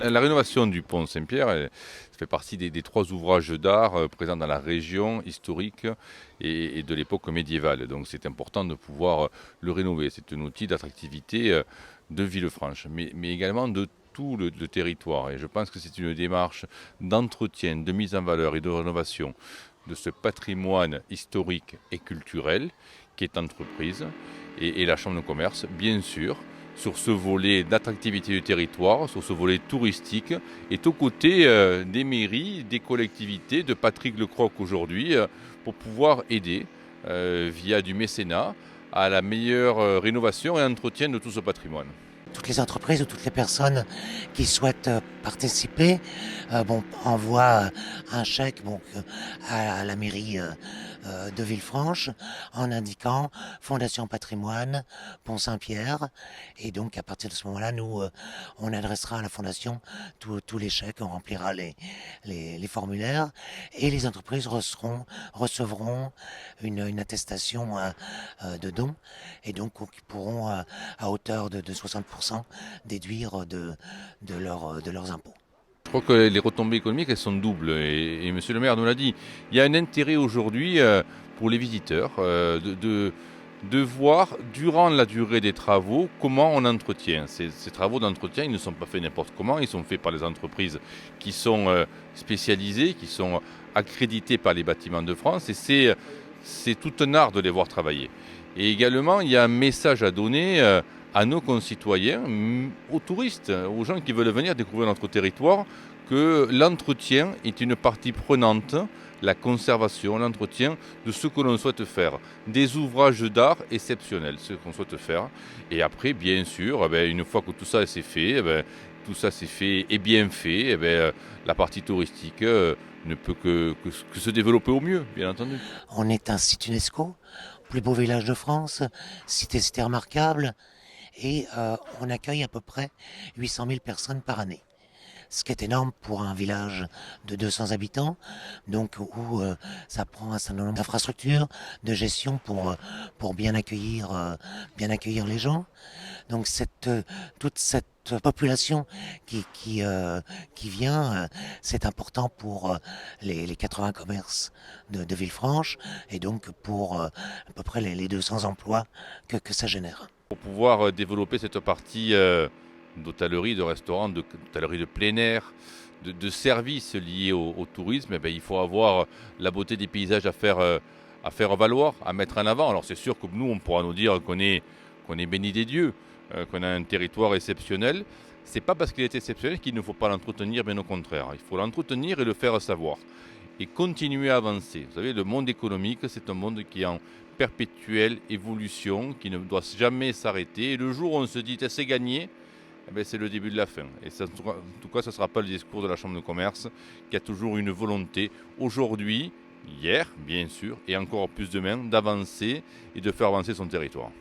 La rénovation du pont Saint-Pierre fait partie des trois ouvrages d'art présents dans la région historique et de l'époque médiévale. Donc c'est important de pouvoir le rénover. C'est un outil d'attractivité de Villefranche, mais également de tout le territoire. Et je pense que c'est une démarche d'entretien, de mise en valeur et de rénovation de ce patrimoine historique et culturel qui est entreprise et la Chambre de commerce, bien sûr, sur ce volet d'attractivité du territoire, sur ce volet touristique, est aux côtés des mairies, des collectivités, de Patrick Lecroc aujourd'hui, pour pouvoir aider, via du mécénat, à la meilleure rénovation et entretien de tout ce patrimoine. Toutes les entreprises ou toutes les personnes qui souhaitent participer envoient un chèque à la mairie de Villefranche en indiquant Fondation Patrimoine, Pont Saint-Pierre. Et donc à partir de ce moment-là, nous, on adressera à la Fondation tous les chèques, on remplira les formulaires et les entreprises recevront une attestation de don et donc ils pourront à hauteur de 60% déduire de leurs impôts. Je crois que les retombées économiques, elles sont doubles. Et Monsieur le maire nous l'a dit. Il y a un intérêt aujourd'hui pour les visiteurs de voir, durant la durée des travaux, comment on entretient. Ces travaux d'entretien, ils ne sont pas faits n'importe comment. Ils sont faits par les entreprises qui sont spécialisées, qui sont accréditées par les Bâtiments de France. Et c'est tout un art de les voir travailler. Et également, il y a un message à donner à nos concitoyens, aux touristes, aux gens qui veulent venir découvrir notre territoire, que l'entretien est une partie prenante, la conservation, l'entretien de ce que l'on souhaite faire. Des ouvrages d'art exceptionnels, ce qu'on souhaite faire. Et après, bien sûr, une fois que tout ça c'est fait, tout ça c'est fait et bien fait, la partie touristique ne peut que se développer au mieux, bien entendu. On est un site UNESCO, plus beau village de France, cité remarquable, et on accueille à peu près 800 000 personnes par année. Ce qui est énorme pour un village de 200 habitants, donc où ça prend un certain nombre d'infrastructures, de gestion pour bien accueillir les gens. Donc toute cette population qui vient, c'est important pour les 80 commerces de Villefranche et donc pour à peu près les 200 emplois que ça génère. Pour pouvoir développer cette partie d'hôtellerie, de restaurant, d'hôtellerie de plein air, de services liés au tourisme, il faut avoir la beauté des paysages à faire valoir, à mettre en avant. Alors c'est sûr que nous, on pourra nous dire qu'on est béni des dieux, qu'on a un territoire exceptionnel. C'est pas parce qu'il est exceptionnel qu'il ne faut pas l'entretenir, bien au contraire. Il faut l'entretenir et le faire savoir. Et continuer à avancer. Vous savez, le monde économique, c'est un monde qui est en perpétuelle évolution, qui ne doit jamais s'arrêter. Et le jour où on se dit « c'est gagné », c'est le début de la fin. Et ça, en tout cas, ce ne sera pas le discours de la Chambre de commerce, qui a toujours une volonté, aujourd'hui, hier, bien sûr, et encore plus demain, d'avancer et de faire avancer son territoire.